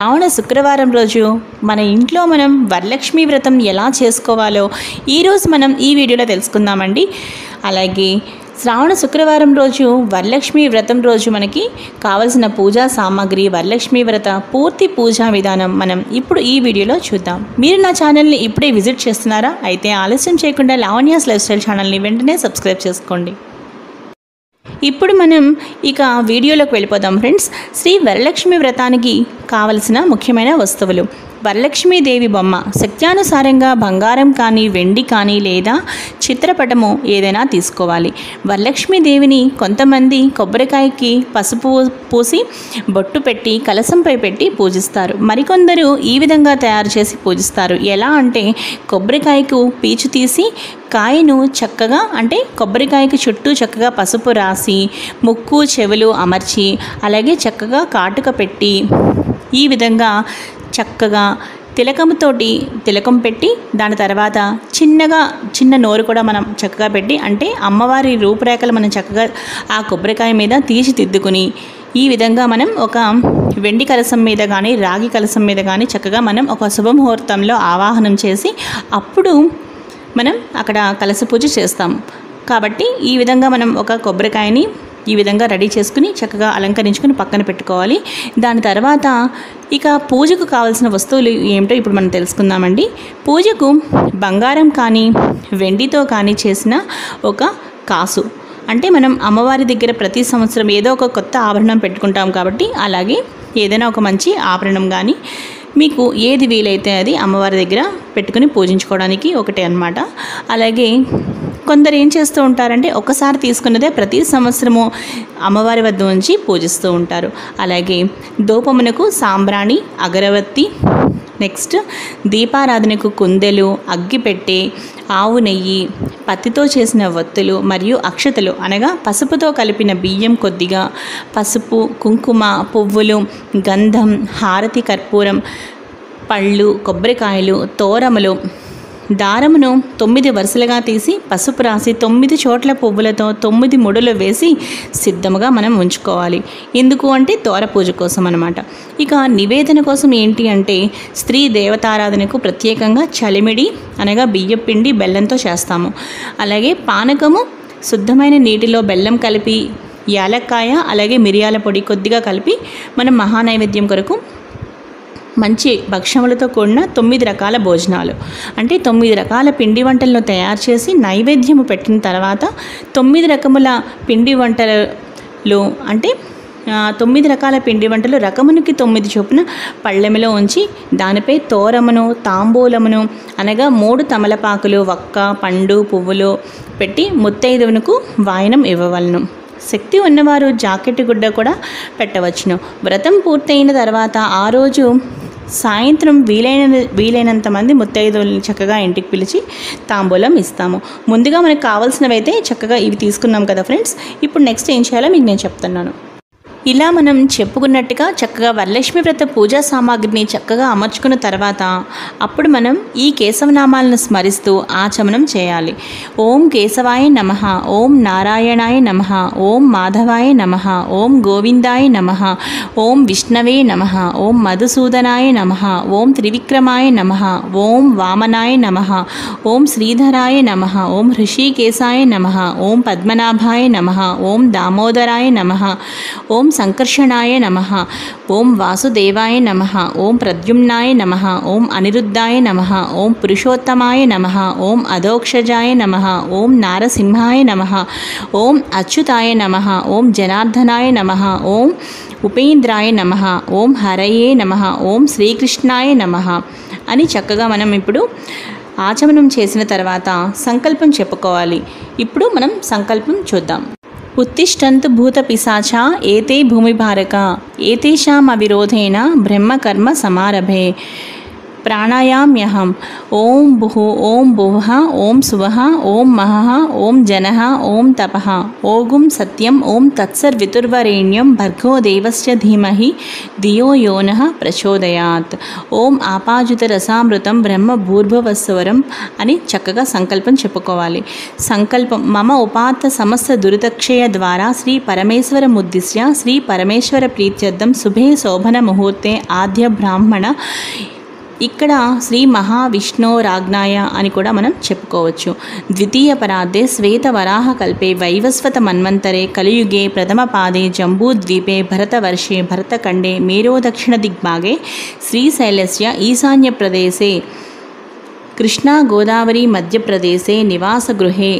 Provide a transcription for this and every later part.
శ్రావణ శుక్రవారం రోజు మన ఇంట్లో మనం వరలక్ష్మి వ్రతం ఎలా చేసుకోవాలో ఈరోజు మనం ఈ వీడియోలో తెలుసుకుందామండి. అలాగే శ్రావణ శుక్రవారం రోజు వరలక్ష్మి వ్రతం రోజు మనకి కావలసిన పూజా సామాగ్రి, వరలక్ష్మి వ్రత పూర్తి పూజా విధానం మనం ఇప్పుడు ఈ వీడియోలో చూద్దాం. మీరు నా ఛానల్ని ఇప్పుడే విజిట్ చేస్తున్నారా? అయితే ఆలస్యం చేయకుండా లావణ్యాస్ లైఫ్ స్టైల్ ఛానల్ని వెంటనే సబ్స్క్రైబ్ చేసుకోండి. ఇప్పుడు మనం ఇక వీడియోలోకి వెళ్ళిపోదాం ఫ్రెండ్స్. శ్రీ వరలక్ష్మి వ్రతానికి కావలసిన ముఖ్యమైన వస్తువులు: వరలక్ష్మీదేవి బొమ్మ, శక్త్యానుసారంగా బంగారం కానీ వెండి కానీ లేదా చిత్రపటము ఏదైనా తీసుకోవాలి. వరలక్ష్మీదేవిని కొంతమంది కొబ్బరికాయకి పసుపు పూసి బొట్టు పెట్టి కలశంపై పెట్టి పూజిస్తారు. మరికొందరు ఈ విధంగా తయారు చేసి పూజిస్తారు. ఎలా అంటే కొబ్బరికాయకు పీచు తీసి కాయను చక్కగా అంటే కొబ్బరికాయకు చుట్టూ చక్కగా పసుపు రాసి ముక్కు చెవులు అమర్చి అలాగే చక్కగా కాటుక పెట్టి ఈ విధంగా చక్కగా తిలకం పెట్టి దాని తర్వాత చిన్న నోరు కూడా మనం చక్కగా పెట్టి అంటే అమ్మవారి రూపురేఖలు మనం చక్కగా ఆ కొబ్బరికాయ మీద తీర్చిదిద్దుకుని ఈ విధంగా మనం ఒక వెండి కలశం మీద కానీ రాగి కలశం మీద కానీ చక్కగా మనం ఒక శుభముహూర్తంలో ఆవాహనం చేసి అప్పుడు మనం అక్కడ కలశ పూజ చేస్తాం. కాబట్టి ఈ విధంగా మనం ఒక కొబ్బరికాయని ఈ విధంగా రెడీ చేసుకుని చక్కగా అలంకరించుకుని పక్కన పెట్టుకోవాలి. దాని తర్వాత ఇక పూజకు కావాల్సిన వస్తువులు ఏమిటో ఇప్పుడు మనం తెలుసుకుందామండి. పూజకు బంగారం కానీ వెండితో కానీ చేసిన ఒక కాసు, అంటే మనం అమ్మవారి దగ్గర ప్రతి సంవత్సరం ఏదో ఒక కొత్త ఆభరణం పెట్టుకుంటాం కాబట్టి అలాగే ఏదైనా ఒక మంచి ఆభరణం కానీ మీకు ఏది వీలైతే అది అమ్మవారి దగ్గర పెట్టుకుని పూజించుకోవడానికి ఒకటే అన్నమాట. అలాగే కొందరు ఏం చేస్తూ ఉంటారంటే ఒకసారి తీసుకున్నదే ప్రతి సంవత్సరము అమ్మవారి వద్ద ఉంచి పూజిస్తూ ఉంటారు. అలాగే ధూపమునకు సాంబ్రాణి, అగరవత్తి, నెక్స్ట్ దీపారాధనకు కుందెలు, అగ్గిపెట్టె, ఆవు నెయ్యి, పత్తితో చేసిన వత్తులు మరియు అక్షతలు అనగా పసుపుతో కలిపిన బియ్యం కొద్దిగా, పసుపు, కుంకుమ, పువ్వులు, గంధం, హారతి, కర్పూరం, పళ్ళు, కొబ్బరికాయలు, తోరములు, దారమును 9 వరుసలుగా తీసి పసుపు రాసి 9 చోట్ల పువ్వులతో 9 ముడులు వేసి సిద్ధముగా మనం ఉంచుకోవాలి. ఎందుకు అంటే తోర పూజ కోసం అన్నమాట. ఇక నివేదన కోసం ఏంటి అంటే స్త్రీ దేవతారాధనకు ప్రత్యేకంగా చలిమిడి అనగా బియ్యం పిండి బెల్లంతో చేస్తాము. అలాగే పానకము శుద్ధమైన నీటిలో బెల్లం కలిపి యాలక్కాయ అలాగే మిరియాల పొడి కొద్దిగా కలిపి మనం మహానైవేద్యం కొరకు మంచి భక్షములతో కూడిన 9 రకాల భోజనాలు అంటే 9 రకాల పిండి వంటలను తయారు చేసి నైవేద్యము పెట్టిన తర్వాత 9 రకముల పిండి వంటలు అంటే 9 రకాల పిండి వంటలు రకమునికి 9 చొప్పున పళ్ళెములో ఉంచి దానిపై తోరమును, తాంబూలమును అనగా 3 తమలపాకులు, వక్క, పండు, పువ్వులు పెట్టి ముత్తైదువునకు వాయనం ఇవ్వవలను. శక్తి ఉన్నవారు జాకెట్ గుడ్డ కూడా పెట్టవచ్చును. వ్రతం పూర్తయిన తర్వాత ఆ రోజు సాయంత్రం వీలైనంత మంది ముత్తైదువులను చక్కగా ఇంటికి పిలిచి తాంబూలం ఇస్తాము. ముందుగా మనకు కావాల్సినవి అయితే చక్కగా ఇవి తీసుకున్నాం కదా ఫ్రెండ్స్. ఇప్పుడు నెక్స్ట్ ఏం చేయాలో మీకు నేను చెప్తున్నాను. ఇలా మనం చెప్పుకున్నట్టుగా చక్కగా వరలక్ష్మి వ్రత పూజా సామాగ్రిని చక్కగా అమర్చుకున్న తర్వాత అప్పుడు మనం ఈ కేశవనామాలను స్మరిస్తూ ఆచమనం చేయాలి. ఓం కేశవాయ నమః, ఓం నారాయణాయ నమః, ఓం మాధవాయ నమః, ఓం గోవిందాయ నమః, ఓం విష్ణవే నమః, ఓం మధుసూదనాయ నమః, ఓం త్రివిక్రమాయ నమః, ఓం వామనాయ నమః, ఓం శ్రీధరాయ నమః, ఓం హృషికేశాయ నమః, ఓం పద్మనాభాయ నమః, ఓం దామోదరాయ నమః, ఓం సంకర్షణాయ నమః, ఓం వాసుదేవాయ నమః, ఓం ప్రద్యుమ్నాయ నమః, ఓం అనిరుద్ధాయ నమః, ఓం పురుషోత్తమాయ నమః, ఓం అధోక్షజాయ నమః, ఓం నారసింహాయ నమః, ఓం అచ్యుతాయ నమః, ఓం జనార్దనాయ నమః, ఓం ఉపేంద్రాయ నమః, ఓం హరయే నమః, ఓం శ్రీకృష్ణాయ నమః అని చక్కగా మనం ఇప్పుడు ఆచమనం చేసిన తర్వాత సంకల్పం చెప్పుకోవాలి. ఇప్పుడు మనం సంకల్పం చూద్దాం. ఉత్తిష్టంతు భూత పిశాచా ఏతే భూమిభారక ఏతేషాం అవిరోధేన బ్రహ్మకర్మ సమారభే. ప్రాణాయామ్యహం ఓం భుః ఓం భువః ఓం సువః ఓం మహః ఓం జనః ఓం తపః ఓగుం సత్యం ఓం తత్సర్వితుర్వరేణ్యం భర్గో దేవస్య ధీమహి ధియో యో నః ప్రచోదయాత్ ఓం ఆపాజుతరసామృతం బ్రహ్మ భూర్భువస్వరం అని చక్కగా సంకల్పం చెప్పుకోవాలి. సంకల్పం మమ ఉపాత్త సమస్త దురితక్షయ ద్వారా శ్రీ పరమేశ్వరముద్దిశ్య శ్రీ పరమేశ్వర ప్రీత్యర్థం శుభే శోభన ముహూర్తే ఆద్య బ్రాహ్మణ. ఇక్కడ శ్రీ మహావిష్ణోరాజ్ఞాయ అని కూడా మనం చెప్పుకోవచ్చు. ద్వితీయ పరార్ధే శ్వేతవరాహ కల్పే వైవస్వత మన్వంతరే కలియుగే ప్రథమ పాదే జంబూద్వీపే భరతవర్షే భరతఖండే మేరో దక్షిణ దిగ్భాగే శ్రీశైలస్య ఈశాన్య ప్రదేశే కృష్ణా గోదావరి మధ్యప్రదేశే నివాసగృహే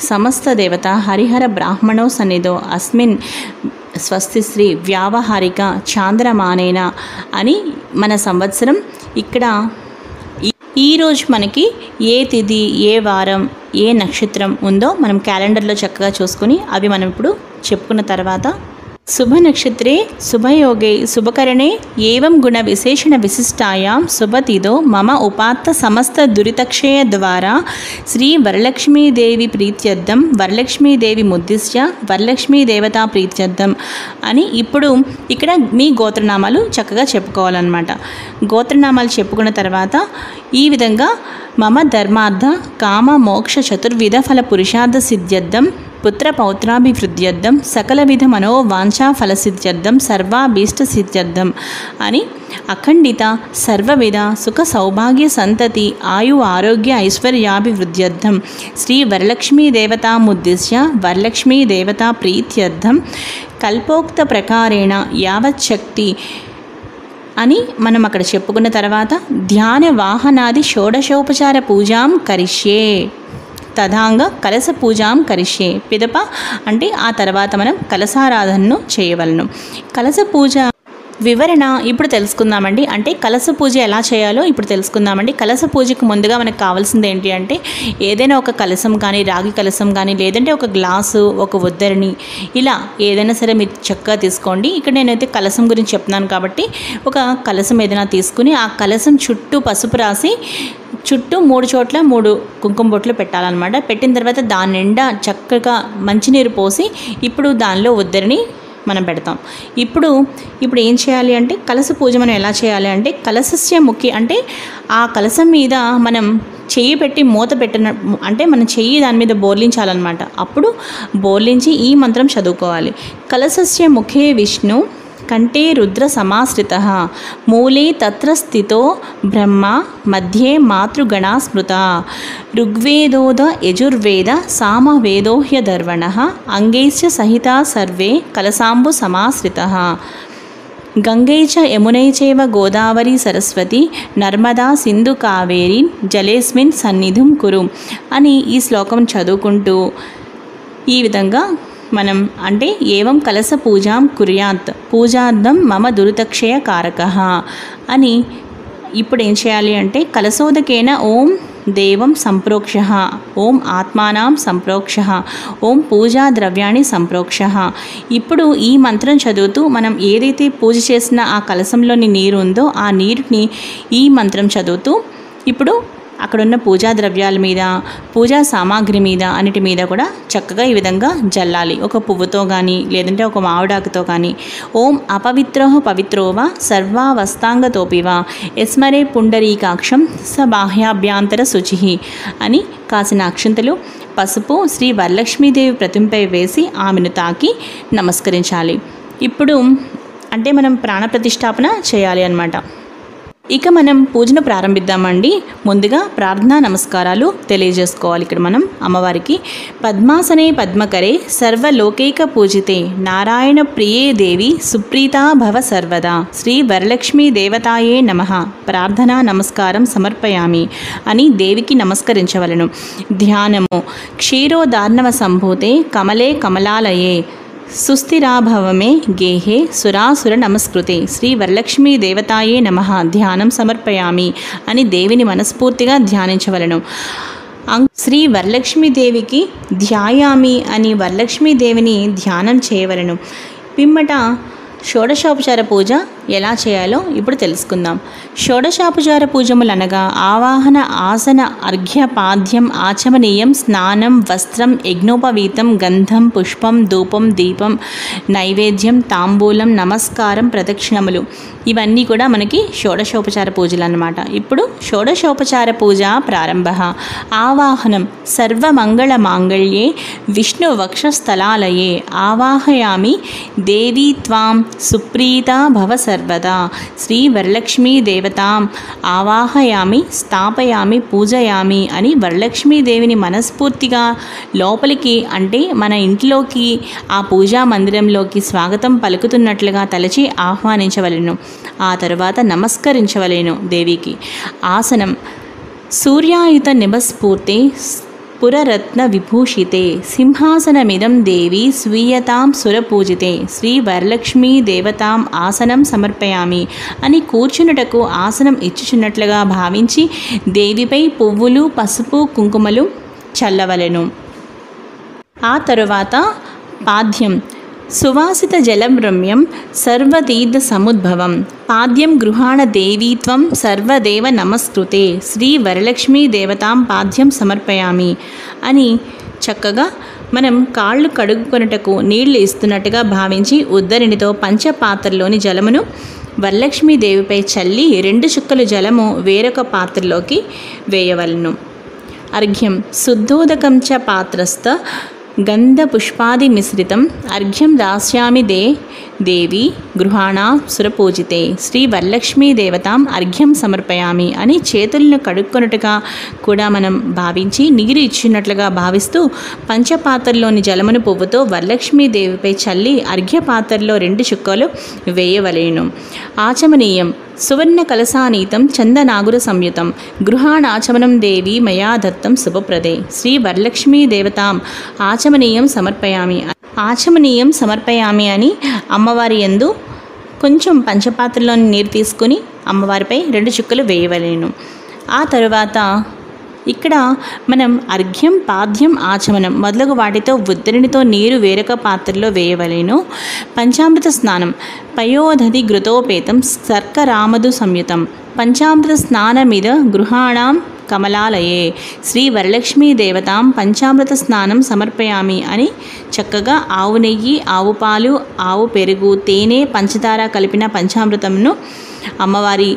సమస్త దేవత హరిహర బ్రాహ్మణో సన్నిధో అస్మిన్ స్వస్తి శ్రీ వ్యావహారిక చాంద్రమానేన అని మన సంవత్సరం. ఇక్కడ ఈరోజు మనకి ఏ తిథి ఏ వారం ఏ నక్షత్రం ఉందో మనం క్యాలెండర్లో చక్కగా చూసుకుని అవి మనం ఇప్పుడు చెప్పుకున్న తర్వాత శుభ నక్షత్రే శుభయోగే శుభకరణే ఏవం గుణ విశేషణ విశిష్టాయాం శుభతిథో మమ ఉపాత్త సమస్త దురితక్షయ ద్వారా శ్రీ వరలక్ష్మీదేవి ప్రీత్యర్థం వరలక్ష్మీదేవి ముద్దిశ్య వరలక్ష్మీ దేవతా ప్రీత్యర్థం అని ఇప్పుడు ఇక్కడ మీ గోత్రనామాలు చక్కగా చెప్పుకోవాలన్నమాట. గోత్రనామాలు చెప్పుకున్న తర్వాత ఈ విధంగా మమ ధర్మార్థ కామ మోక్ష చతుర్విధ ఫల పురుషార్థ సిద్ధ్యర్థం పుత్ర పౌత్రాభివృద్ధ్యర్థం సకల విధ మనోవాంఛా ఫలసిద్ధ్యర్థం సర్వాభీష్ట సిద్ధ్యర్థం అని అఖండిత సర్వవిధ సుఖ సౌభాగ్య సంతతి ఆయు ఆరోగ్య ఐశ్వర్యాభివృద్ధ్యర్థం శ్రీ వరలక్ష్మీ దేవతాముద్దిశ్య వరలక్ష్మీ దేవతా ప్రీత్యర్థం కల్పోక్త ప్రకారేణ యావచ్చక్తి అని మనం అక్కడ చెప్పుకున్న తర్వాత ధ్యాన వాహనాది షోడశోపచార పూజాం కరిష్యే తథాంగ కలశ పూజాం కరిష్యే పిదప అంటే ఆ తర్వాత మనం కలశారాధనను చేయవలను. కలశ పూజ వివరణ ఇప్పుడు తెలుసుకుందామండి. అంటే కలశ పూజ ఎలా చేయాలో ఇప్పుడు తెలుసుకుందామండి. కలశ పూజకు ముందుగా మనకు కావాల్సింది ఏంటి అంటే ఏదైనా ఒక కలశం కానీ రాగి కలశం కానీ లేదంటే ఒక గ్లాసు ఒక ఉద్దరిని ఇలా ఏదైనా సరే మీరు చక్కగా తీసుకోండి. ఇక్కడ నేనైతే కలశం గురించి చెప్తున్నాను కాబట్టి ఒక కలశం ఏదైనా తీసుకుని ఆ కలశం చుట్టూ పసుపు రాసి చుట్టూ 3 చోట్ల 3 కుంకుమ బొట్లు పెట్టాలన్నమాట. పెట్టిన తర్వాత దాని నిండా చక్కగా మంచినీరు పోసి ఇప్పుడు దానిలో ఉద్దరిని మనం పెడతాం. ఇప్పుడు ఏం చేయాలి అంటే కలశ పూజ మనం ఎలా చేయాలి అంటే కలశస్య ముఖ్య అంటే ఆ కలశం మీద మనం చెయ్యి పెట్టి మూత పెట్టిన అంటే మనం చెయ్యి దాని మీద బోర్లించాలన్నమాట. అప్పుడు బోర్లించి ఈ మంత్రం చదువుకోవాలి. కలశస్య ముఖే విష్ణు కంఠే రుద్ర సమాశ్రితః మూలే తత్ర స్థితో బ్రహ్మ మధ్యే మాతృగణా స్మృత ఋగ్వేదోద యజుర్వేద సామవేదో హ్యధర్వణః అంగైశ్చ సహితా సర్వే కలశాంబు సమాశ్రితః గంగై చ యమునై చైవ గోదావరి సరస్వతి నర్మదా సింధు కావేరి జలేస్మిన్ సన్నిధిం కురు అని ఈ శ్లోకం చదువుకుంటూ ఈ విధంగా మనం అంటే ఏవం కలశ పూజాం కుర్యాత్ పూజార్థం మమ దురితక్షయ కారకః అని ఇప్పుడు ఏం చేయాలి అంటే కలశోదకేన ఓం దేవం సంప్రోక్షః ఓం ఆత్మానాం సంప్రోక్షః ఓం పూజా ద్రవ్యాన్ని సంప్రోక్షః. ఇప్పుడు ఈ మంత్రం చదువుతూ మనం ఏదైతే పూజ చేసిన ఆ కలశంలోని నీరు ఉందో ఆ నీరుని ఈ మంత్రం చదువుతూ ఇప్పుడు అక్కడున్న పూజా ద్రవ్యాల మీద పూజా సామాగ్రి మీద అన్నిటి మీద కూడా చక్కగా ఈ విధంగా జల్లాలి. ఒక పువ్వుతో కానీ లేదంటే ఒక మామిడాకుతో కానీ ఓం అపవిత్రో పవిత్రోవా సర్వావస్థాంగతోపివా యస్మరే పుండరీకాక్షం స బాహ్యాభ్యాంతర శుచి అని కాసిన అక్షంతలు పసుపు శ్రీ వరలక్ష్మీదేవి ప్రతిమపై వేసి ఆమెను తాకి నమస్కరించాలి. ఇప్పుడు అంటే మనం ప్రాణప్రతిష్ఠాపన చేయాలి అన్నమాట. ఇక మనం పూజను ప్రారంభిద్దామండి. ముందుగా ప్రార్థనా నమస్కారాలు తెలియజేసుకోవాలి. ఇక్కడ మనం అమ్మవారికి పద్మాసనే పద్మకరే సర్వలోకైక పూజితే నారాయణ ప్రియే దేవి సుప్రీతా భవ సర్వదా శ్రీ వరలక్ష్మీ దేవతాయే నమః ప్రార్థనా నమస్కారం సమర్పయామి అని దేవికి నమస్కరించవలను. ధ్యానము క్షీరోదార్ణవ సంభూతే కమలే కమలాలయే సుస్థిరాభవమే గేహే సురాసుర నమస్కృతే శ్రీ వరలక్ష్మీ దేవతాయే నమః ధ్యానం సమర్పయామి అని దేవిని మనస్ఫూర్తిగా ధ్యానించవలను. శ్రీ వరలక్ష్మీదేవికి ధ్యాయామి అని వరలక్ష్మీదేవిని ధ్యానం చేయవలను. పిమ్మట షోడశోపచార పూజ ఎలా చేయాలో ఇప్పుడు తెలుసుకుందాం. షోడశోపచార పూజములు అనగా ఆవాహన, ఆసన, అర్ఘ్య, పాద్యం, ఆచమనీయం, స్నానం, వస్త్రం, యజ్ఞోపవీతం, గంధం, పుష్పం, ధూపం, దీపం, నైవేద్యం, తాంబూలం, నమస్కారం, ప్రదక్షిణములు ఇవన్నీ కూడా మనకి షోడశోపచార పూజలు అన్నమాట. ఇప్పుడు షోడశోపచార పూజ ప్రారంభ. ఆవాహనం. సర్వమంగళ మాంగళ్యే విష్ణు వక్షస్థలాలయే ఆవాహయామి దేవీ త్వాం సుప్రీతా భవ సర్వదా. శ్రీ వరలక్ష్మీ దేవతాం ఆవాహయామి, స్థాపయామి, పూజయామి అని వరలక్ష్మీదేవిని మనస్ఫూర్తిగా లోపలికి అంటే మన ఇంట్లోకి ఆ పూజా మందిరంలోకి స్వాగతం పలుకుతున్నట్లుగా తలచి ఆహ్వానించవలెను. ఆ తరువాత నమస్కరించవలెను దేవికి. ఆసనం. సూర్యాయుత నిమస్ఫూర్తే పురరత్న విభూషితే సింహాసనమిదం దేవి స్వీయతాం సురపూజితే. శ్రీ వరలక్ష్మీ దేవతాం ఆసనం సమర్పయామి అని కూర్చున్నటకు ఆసనం ఇచ్చుచున్నట్లుగా భావించి దేవిపై పువ్వులు, పసుపు, కుంకుమలు చల్లవలెను. ఆ తరువాత పాద్యం. సువాసిత జలం రమ్యం సర్వతీర్థ సముద్భవం పాద్యం గృహాణ దేవీత్వం సర్వదేవ నమస్కృతే. శ్రీ వరలక్ష్మీ దేవతాం పాద్యం సమర్పయామి అని చక్కగా మనం కాళ్ళు కడుగుకొనుటకు నీళ్లు ఇస్తున్నట్టుగా భావించి ఉద్దరినితో పంచపాత్రలోని జలమును వరలక్ష్మీదేవిపై చల్లి 2 చుక్కలు జలము వేరొక పాత్రలోకి వేయవలను. అర్ఘ్యం. శుద్ధోదకం చ పాత్రస్థ గంధ పుష్పాది మిశ్రితం అర్ఘ్యం దాస్యామి దేవి గృహాణ సురపూజితే. శ్రీ వరలక్ష్మీ దేవతాం అర్ఘ్యం సమర్పయామి అని చేతులను కడుక్కొనుటగా కూడా మనం భావించి నీరు ఇచ్చినట్లుగా భావిస్తూ పంచపాత్రలోని జలమును పువ్వుతో వరలక్ష్మీదేవిపై చల్లి అర్ఘ్య పాత్రలో 2 చుక్కలు వేయవలేను. ఆచమనీయం. సువర్ణ కలసానీతం చందనాగుర సంయుతం గృహాణాచమనం దేవి మయా దత్తం శుభప్రదే. శ్రీ వరలక్ష్మీ దేవతాం ఆచమనీయం సమర్పయామి. ఆచమనీయం సమర్పయామి అని అమ్మవారి యందు కొంచెం పంచపాత్రలోని నీరు తీసుకుని అమ్మవారిపై 2 చుక్కలు వేయవలేను. ఆ తరువాత ఇక్కడ మనం అర్ఘ్యం, పాద్యం, ఆచమనం మొదలగు వాటితో ఉద్దరినితో నీరు వేరొక పాత్రలో వేయవలేను. పంచామృత స్నానం. పయోదధి ఘృతోపేతం శర్కరామధు సంయుతం పంచామృత స్నానమిద గృహాణాం కమలాలయే. శ్రీ వరలక్ష్మీ దేవతాం పంచామృత స్నానం సమర్పయామి అని చక్కగా ఆవు నెయ్యి, ఆవు పాలు, ఆవు పెరుగు, తేనె, పంచదార కలిపిన పంచామృతంను అమ్మవారి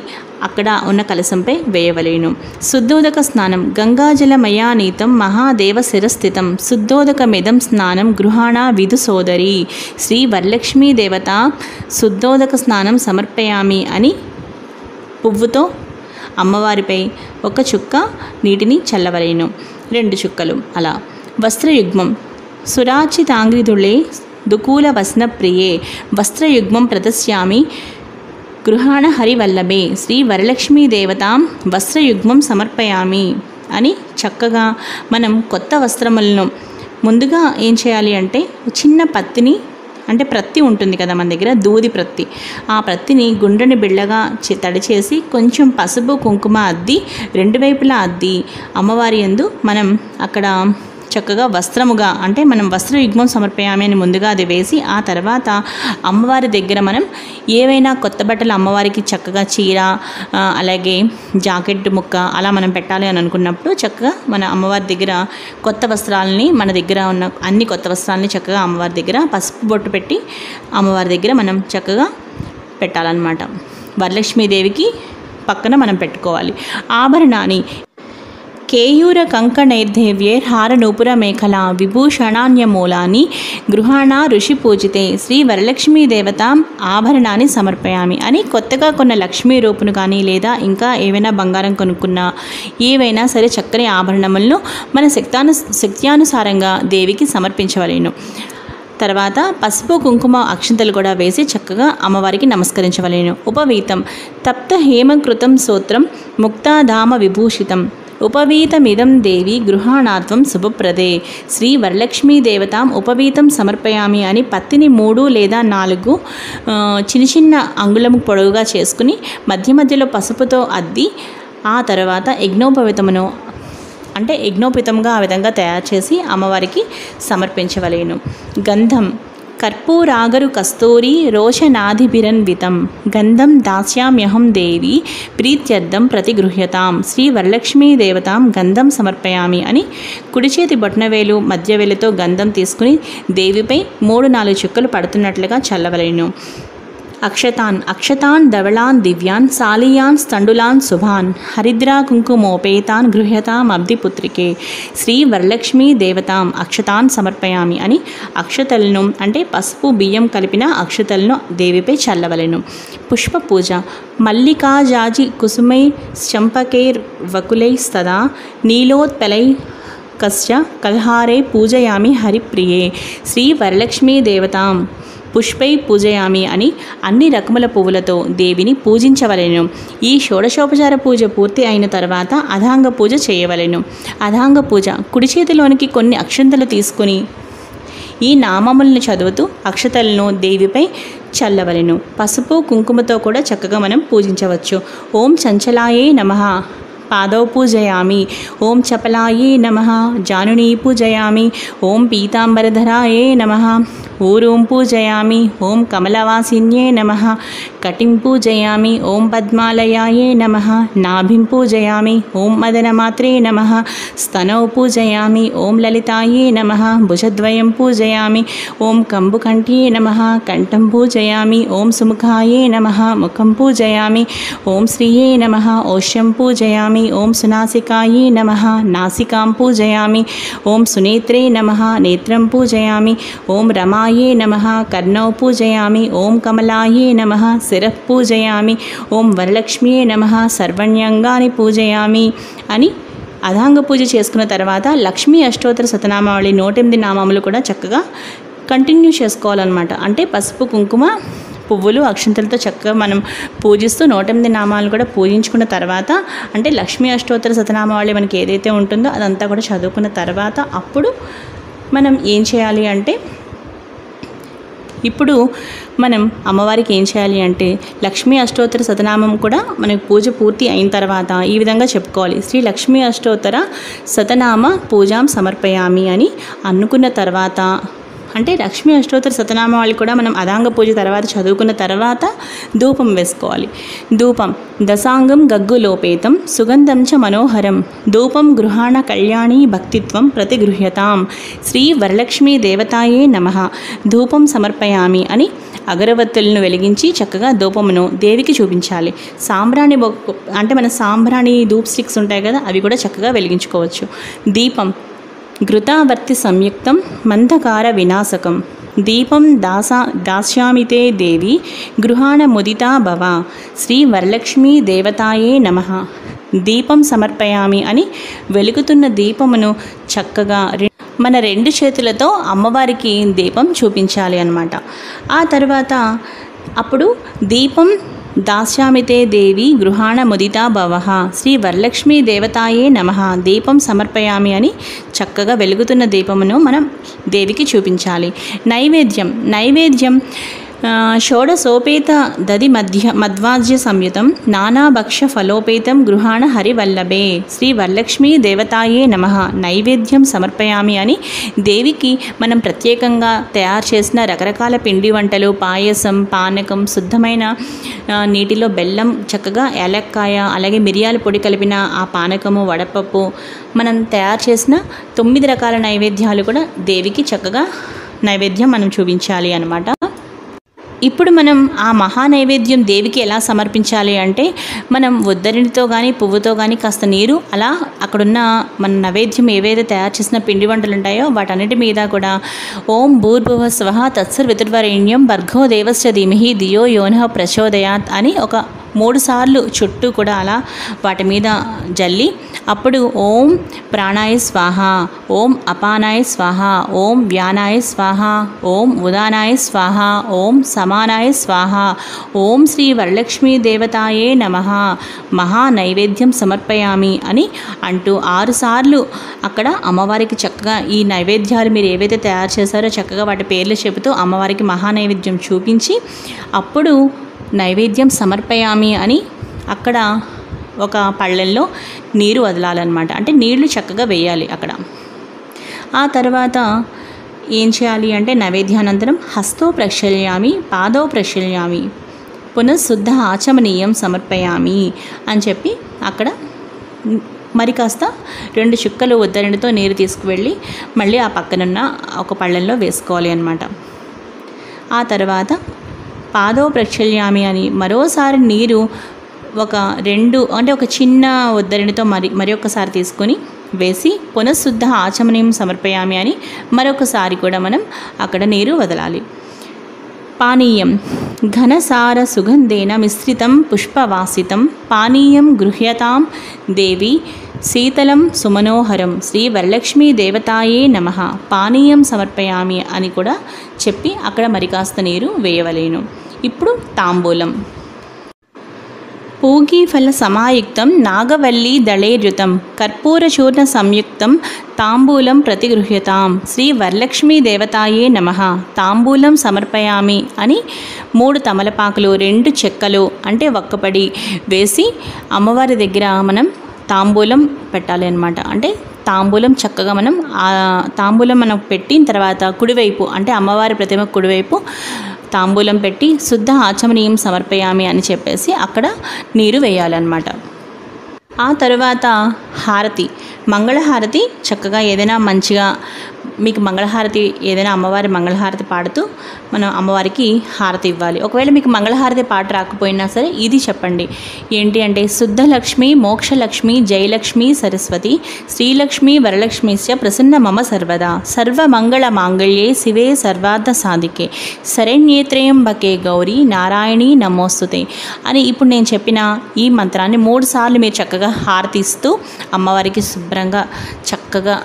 అక్కడ ఉన్న కలశంపై వేయవలేను. శుద్ధోదక స్నానం. గంగాజలమయానీతం మహాదేవ శిరస్థితం శుద్ధోదకమిదం స్నానం గృహాణ విధు సోదరి. శ్రీ వరలక్ష్మీ దేవత శుద్ధోదక స్నానం సమర్పయామి అని పువ్వుతో అమ్మవారిపై 1 చుక్క నీటిని చల్లవలేను. 2 చుక్కలు అలా. వస్త్రయుగ్మం. సురాచితాంగ్రిదుళే దుకూల వస్న ప్రియే వస్త్రయుగ్మం ప్రదస్యామి గృహాణ హరివల్లభే. శ్రీ వరలక్ష్మీ దేవతాం వస్త్రయుగ్మం సమర్పయామి అని చక్కగా మనం కొత్త వస్త్రములను ముందుగా ఏం చేయాలి అంటే చిన్న పత్తిని అంటే ప్రత్తి ఉంటుంది కదా మన దగ్గర, దూది ప్రత్తి, ఆ ప్రత్తిని గుండ్రని బిళ్ళగా తడిచేసి కొంచెం పసుపు కుంకుమ అద్ది 2 వైపులా అద్ది అమ్మవారి యందు మనం అక్కడ చక్కగా వస్త్రముగా అంటే మనం వస్త్రయుగ్మం సమర్పయామి అని ముందుగా అది వేసి ఆ తర్వాత అమ్మవారి దగ్గర మనం ఏవైనా కొత్త బట్టలు అమ్మవారికి చక్కగా చీర అలాగే జాకెట్ ముక్క అలా మనం పెట్టాలి అని అనుకున్నప్పుడు చక్కగా మన అమ్మవారి దగ్గర కొత్త వస్త్రాలని మన దగ్గర ఉన్న అన్ని కొత్త వస్త్రాలని చక్కగా అమ్మవారి దగ్గర పసుపు బొట్టు పెట్టి అమ్మవారి దగ్గర మనం చక్కగా పెట్టాలన్నమాట. వరలక్ష్మీదేవికి పక్కన మనం పెట్టుకోవాలి. ఆభరణాన్ని. కేయూర కంకణైర్దేవ్యైర్హార నూపుర మేఖలా విభూషణాన్యమూలాని గృహాణ ఋషి పూజితే. శ్రీ వరలక్ష్మీ దేవతాం ఆభరణాన్ని సమర్పయామి అని కొత్తగా కొన్న లక్ష్మీ రూపును కానీ లేదా ఇంకా ఏవైనా బంగారం కొనుక్కున్నా ఏవైనా సరే చక్కని ఆభరణములను మన శక్త్యానుసారంగా దేవికి సమర్పించవలేను. తర్వాత పసుపు కుంకుమ అక్షంతలు కూడా వేసి చక్కగా అమ్మవారికి నమస్కరించవలేను. ఉపవీతం. తప్త హేమకృతం సూత్రం ముక్తాధామ విభూషితం ఉపవీతమిదం దేవి గృహాణాత్వం శుభప్రదే. శ్రీ వరలక్ష్మీ దేవతాం ఉపవీతం సమర్పయామి అని పత్తిని 3 లేదా 4 చిన్న చిన్న అంగుళము పొడవుగా చేసుకుని మధ్య మధ్యలో పసుపుతో అద్ది ఆ తర్వాత యజ్ఞోపవీతమును అంటే యజ్ఞోపేతంగా ఆ విధంగా తయారు చేసి అమ్మవారికి సమర్పించవలేను. గంధం. కర్పూరాగరు కస్తూరి రోషనాధిభిరన్వితం గంధం దాస్యామ్యహం దేవి ప్రీత్యర్థం ప్రతిగృహ్యతాం శ్రీ వరలక్ష్మీ దేవతాం గంధం సమర్పయామి అని కుడి చేతి బొట్నవేలు మధ్యవేలుతో గంధం తీసుకుని దేవిపై 3-4 చుక్కలు పడుతున్నట్లుగా చల్లవలెను. అక్షతాన్ ధవళాన్ దివ్యాన్ సాలియాన్ స్థండులాన్ శుభాన్ హరిద్రా కుంకుమోపేతాన్ గృహ్యతాం అబ్దిపుత్రికే శ్రీ వరలక్ష్మీ దేవతాం అక్షతాన్ సమర్పయామి అని అక్షతలను అంటే పసుపు బియ్యం కలిపిన అక్షతలను దేవిపై చల్లవలెను. పుష్ప పూజ మల్లికాజాజి కుసుమై చంపకైర్ వకులైస్తదా నీలోత్పలై కశ్చ కల్హారే పూజయామి హరిప్రియే శ్రీ వరలక్ష్మీ దేవతాం పుష్పై పూజయామి అని అన్ని రకముల పువ్వులతో దేవిని పూజించవలెను. ఈ షోడశోపచార పూజ పూర్తి అయిన తర్వాత అధాంగ పూజ చేయవలెను. అధాంగ పూజ కుడి చేతిలోనికి కొన్ని అక్షంతలు తీసుకుని ఈ నామములను చదువుతూ అక్షతలను దేవిపై చల్లవలెను. పసుపు కుంకుమతో కూడా చక్కగా మనం పూజించవచ్చు. ఓం చంచలాయే నమః పాదౌ పూజయామి. ఓం చపలాయే నమః జానునీ పూజయామి. ఓం పీతాంబరధరాయే నమః ఊరూం పూజయామి. ఓం కమలవాసిన్యే నమః కటిం పూజయామి. ఓం పద్మాలయాయే నమః నాభిం పూజయామి. ఓం మదనమాత్రే నమః స్తనౌ పూజయామి. ఓం లలితాయే నమః భుజద్వయం పూజయామి. ఓం కంబుకంఠ్యే నమః కంఠం పూజయామి. ఓం సుముఖాయే నమః ముఖం పూజయామి. ఓం శ్రీయే నమః ఓష్యం పూజయామి. ఓం సునాసికాయే నమః నాసికాం పూజయామి. ఓం సునేత్రే నమః నేత్రం పూజయామి. ఓం రమాయే నమః కర్ణౌ పూజయామి. ఓం కమలాయే నమః శిరః పూజయామి. ఓం వరలక్ష్మ్యే నమః సర్వణ్యంగాని పూజయామి అని అధాంగ పూజ చేసుకున్న తర్వాత లక్ష్మీ అష్టోత్తర శతనామావళి 108 నామాములు కూడా చక్కగా కంటిన్యూ చేసుకోవాలన్నమాట. అంటే పసుపు కుంకుమ పువ్వులు అక్షంతలతో చక్కగా మనం పూజిస్తూ 108 నామాలు కూడా పూజించుకున్న తర్వాత అంటే లక్ష్మీ అష్టోత్తర శతనామావళి మనకి ఏదైతే ఉంటుందో అదంతా కూడా చదువుకున్న తర్వాత అప్పుడు మనం ఏం చేయాలి అంటే ఇప్పుడు మనం అమ్మవారికి ఏం చేయాలి అంటే లక్ష్మీ అష్టోత్తర శతనామం కూడా మనకి పూజ పూర్తి అయిన తర్వాత ఈ విధంగా చెప్పుకోవాలి. శ్రీ లక్ష్మీ అష్టోత్తర శతనామ పూజాం సమర్పయామి అని అనుకున్న తర్వాత అంటే లక్ష్మీ అష్టోత్తర శతనామావళి కూడా మనం అదాంగ పూజ తర్వాత చదువుకున్న తర్వాత ధూపం వేసుకోవాలి. ధూపం దశాంగం గగ్గులోపేతం సుగంధం చ మనోహరం ధూపం గృహాణ కళ్యాణి భక్తిత్వం ప్రతిగృహ్యతాం శ్రీ వరలక్ష్మీ దేవతాయే నమః ధూపం సమర్పయామి అని అగరవత్తులను వెలిగించి చక్కగా ధూపమును దేవికి చూపించాలి. సాంబ్రాణి అంటే మన సాంబ్రాణి ధూప్ స్టిక్స్ ఉంటాయి కదా, అవి కూడా చక్కగా వెలిగించుకోవచ్చు. దీపం ఘృతావర్తి సంయుక్తం మందకార వినాశకం దీపం దాస్యామితే దేవి గృహాణ ముదితా భవ శ్రీ వరలక్ష్మీ దేవతాయే నమః దీపం సమర్పయామి అని వెలుగుతున్న దీపమును చక్కగా మన 2 చేతులతో అమ్మవారికి దీపం చూపించాలి అన్నమాట. ఆ తర్వాత అప్పుడు దీపం దాస్యామితే దేవి గృహాణ ముదితా భవః శ్రీ వరలక్ష్మీ దేవతాయే నమః దీపం సమర్పయామి అని చక్కగా వెలుగుతున్న దీపమును మనం దేవికి చూపించాలి. నైవేద్యం షోడశోపేత దది మధ్వాజ్య సంయుతం నానాభక్ష ఫలోపేతం గృహాణ హరివల్లభే శ్రీ వరలక్ష్మీ దేవతాయే నమః నైవేద్యం సమర్పయామి అని దేవికి మనం ప్రత్యేకంగా తయారు చేసిన రకరకాల పిండి వంటలు పాయసం పానకం శుద్ధమైన నీటిలో బెల్లం చక్కగా ఏలక్కాయ అలాగే మిరియాల పొడి కలిపిన ఆ పానకము వడపప్పు మనం తయారు చేసిన 9 రకాల నైవేద్యాలు కూడా దేవికి చక్కగా నైవేద్యం మనం చూపించాలి అన్నమాట. ఇప్పుడు మనం ఆ మహా నైవేద్యం దేవికి ఎలా సమర్పించాలి అంటే మనం ఉద్దరినితో కానీ పువ్వుతో కానీ కాస్త నీరు అలా అక్కడున్న మన నైవేద్యం ఏవైతే తయారు చేసిన పిండి వంటలు ఉంటాయో వాటన్నిటి మీద కూడా ఓం భూర్భువ స్వః తత్సర్వితుర్వరేణ్యం భర్గో దేవస్య ధీమహి ధియో యోనః ప్రచోదయాత్ అని ఒక 3 సార్లు చుట్టూ కూడా అలా వాటి మీద జల్లి అప్పుడు ఓం ప్రాణాయ స్వాహ ఓం అపానాయ స్వాహ ఓం వ్యానాయ స్వాహ ఓం ఉదానాయ స్వాహ ఓం సమానాయ స్వాహ ఓం శ్రీ వరలక్ష్మీ దేవతాయే నమః మహా నైవేద్యం సమర్పయామి అని అంటూ 6 సార్లు అక్కడ అమ్మవారికి చక్కగా ఈ నైవేద్యాలు మీరు ఏవైతే తయారు చేశారో చక్కగా వాటి పేర్లు చెబుతూ అమ్మవారికి మహా నైవేద్యం చూపించి అప్పుడు నైవేద్యం సమర్పయామి అని అక్కడ ఒక పళ్ళెంలో నీరు వదలాలన్నమాట. అంటే నీళ్లు చక్కగా వేయాలి అక్కడ. ఆ తర్వాత ఏం చేయాలి అంటే నైవేద్యానంతరం హస్తో ప్రక్షాళ్యామి పాదో ప్రక్షాళ్యామి పునఃశుద్ధ ఆచమనీయం సమర్పయామి అని చెప్పి అక్కడ మరి కాస్త 2 చుక్కలు ఉద్దరణితో నీరు తీసుకువెళ్ళి మళ్ళీ ఆ పక్కనున్న ఒక పళ్ళెంలో వేసుకోవాలి అన్నమాట. ఆ తర్వాత పాదో ప్రక్షాళ్యామి అని మరోసారి నీరు ఒక చిన్న ఉద్దరణితో మరి ఒక్కసారి తీసుకొని వేసి పునఃశుద్ధ ఆచమనీయం సమర్పయామి అని మరొకసారి కూడా మనం అక్కడ నీరు వదలాలి. పానీయం ఘనసార సుగంధేన మిశ్రితం పుష్పవాసితం పానీయం గృహ్యతాం దేవి శీతలం సుమనోహరం శ్రీ వరలక్ష్మీ దేవతాయే నమః పానీయం సమర్పయామి అని కూడా చెప్పి అక్కడ మరి కాస్త నీరు వేయవలేను. ఇప్పుడు తాంబూలం. పూగీఫల సమాయుక్తం నాగవల్లి దళేర్యుతం కర్పూరచూర్ణ సంయుక్తం తాంబూలం ప్రతిగృహ్యతాం శ్రీ వరలక్ష్మీ దేవతాయే నమః తాంబూలం సమర్పయామి అని 3 తమలపాకులు 2 చెక్కలు అంటే ఒక్కపడి వేసి అమ్మవారి దగ్గర మనం తాంబూలం పెట్టాలి అన్నమాట. అంటే తాంబూలం చక్కగా తాంబూలం మనం పెట్టిన తర్వాత కుడివైపు అంటే అమ్మవారి ప్రతిమ కుడివైపు తాంబూలం పెట్టి శుద్ధ ఆచమనీయం సమర్పయామి అని చెప్పేసి అక్కడ నీరు వేయాలన్నమాట. ఆ తరువాత హారతి, మంగళహారతి చక్కగా ఏదైనా మంచిగా మీకు మంగళహారతి ఏదైనా అమ్మవారి మంగళహారతి పాడుతూ మనం అమ్మవారికి హారతి ఇవ్వాలి. ఒకవేళ మీకు మంగళహారతి పాట రాకపోయినా సరే ఇది చెప్పండి. ఏంటి అంటే శుద్ధలక్ష్మి మోక్షలక్ష్మి జయలక్ష్మి సరస్వతి శ్రీలక్ష్మి వరలక్ష్మిశ్చ ప్రసన్న మమ సర్వదా సర్వమంగళ మాంగళ్యే శివే సర్వార్థ సాధికే శరణ్యేత్రయంబకే గౌరీ నారాయణి నమోస్తుతే అని ఇప్పుడు నేను చెప్పిన ఈ మంత్రాన్ని 3 సార్లు మీరు చక్కగా హారతి ఇస్తూ అమ్మవారికి శుభ్రంగా చక్కగా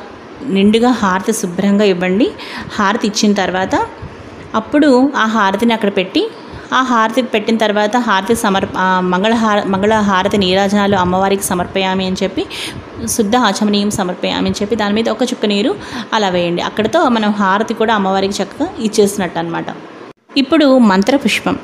నిండుగా హారతి శుభ్రంగా ఇవ్వండి. హారతి ఇచ్చిన తర్వాత అప్పుడు ఆ హారతిని అక్కడ పెట్టి ఆ హారతి పెట్టిన తర్వాత హారతి మంగళ హారతి నీరాజనాలు అమ్మవారికి సమర్పయామి అని చెప్పి శుద్ధ ఆచమనీయం సమర్పయామి అని చెప్పి దాని మీద ఒక చుక్క నీరు అలా వేయండి. అక్కడతో మనం హారతి కూడా అమ్మవారికి చక్కగా ఇచ్చేసినట్టు అనమాట. ఇప్పుడు మంత్రపుష్పం.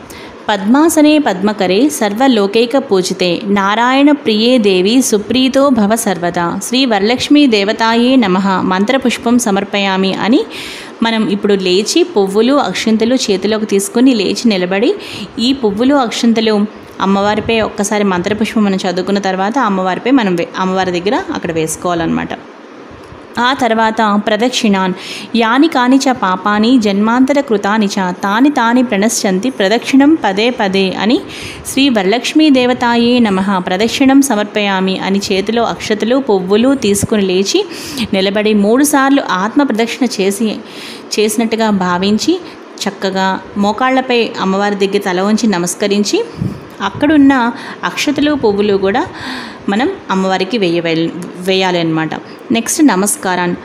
పద్మాసనే పద్మకరే సర్వలోకైక పూజితే నారాయణ ప్రియే దేవి సుప్రీతో భవ సర్వదా శ్రీ వరలక్ష్మీ దేవతాయే నమః మంత్రపుష్పం సమర్పయామి అని మనం ఇప్పుడు లేచి పువ్వులు అక్షింతలు చేతిలోకి తీసుకుని లేచి నిలబడి ఈ పువ్వులు అక్షింతలు అమ్మవారిపై ఒక్కసారి మంత్రపుష్పం మనం చదువుకున్న తర్వాత అమ్మవారిపై మనం అమ్మవారి దగ్గర అక్కడ వేసుకోవాలన్నమాట. ఆ తర్వాత ప్రదక్షిణాన్ యాని కాని చ పాపాని జన్మాంతర కృతాని చ తాని ప్రణశ్యంతి ప్రదక్షిణం పదే పదే అని శ్రీ వరలక్ష్మీ దేవతాయే నమః ప్రదక్షిణం సమర్పయామి అని చేతిలో అక్షతలు పువ్వులు తీసుకుని లేచి నిలబడి 3 సార్లు ఆత్మ ప్రదక్షిణ చేసినట్టుగా భావించి చక్కగా మోకాళ్లపై అమ్మవారి దగ్గర తల వంచి నమస్కరించి అక్కడున్న అక్షతలు పువ్వులు కూడా మనం అమ్మవారికి వేయాలి అన్నమాట. నెక్స్ట్ నమస్కారాన్ని.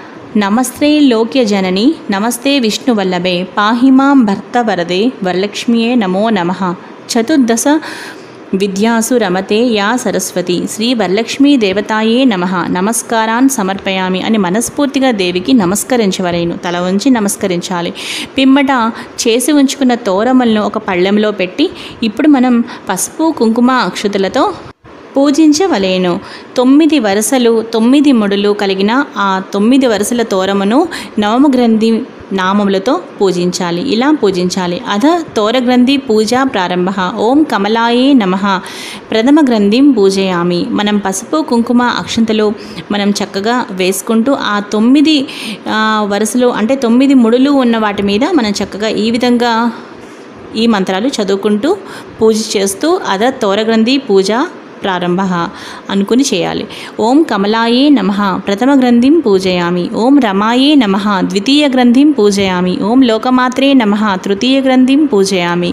నమస్తే లోక్య జనని నమస్తే విష్ణు వల్లభే పాహిమాం భర్త వరదే వరలక్ష్మియే నమో నమః చతుర్దశ విద్యాసు రమతే యా సరస్వతి శ్రీ వరలక్ష్మీ దేవతాయే నమః నమస్కారాన్ సమర్పయామి అని మనస్ఫూర్తిగా దేవికి నమస్కరించవలేను. తల ఉంచి నమస్కరించాలి. పిమ్మట చేసి ఉంచుకున్న తోరమలను ఒక పళ్ళెంలో పెట్టి ఇప్పుడు మనం పసుపు కుంకుమ అక్షతులతో పూజించవలేను. 9 వరుసలు 9 ముడులు కలిగిన ఆ 9 వరుసల తోరమును నవమగ్రంథి నామములతో పూజించాలి. ఇలా పూజించాలి. అధ తోరగ్రంథి పూజా ప్రారంభ. ఓం కమలాయే నమః ప్రథమ గ్రంథిం పూజయామి. మనం పసుపు కుంకుమ అక్షంతలు మనం చక్కగా వేసుకుంటూ ఆ 9 వరుసలు అంటే 9 ముడులు ఉన్న వాటి మీద మనం చక్కగా ఈ విధంగా ఈ మంత్రాలు చదువుకుంటూ పూజ చేస్తూ అధ తోరగ్రంథి పూజ ప్రారంభ అనుకుని చేయాలి. ఓం కమలాయే నమః ప్రథమ గ్రంథిం పూజయామి. ఓం రమాయే నమః ద్వితీయ గ్రంథిం పూజయామి. ఓం లోకమాత్రే నమః తృతీయ గ్రంథిం పూజయామి.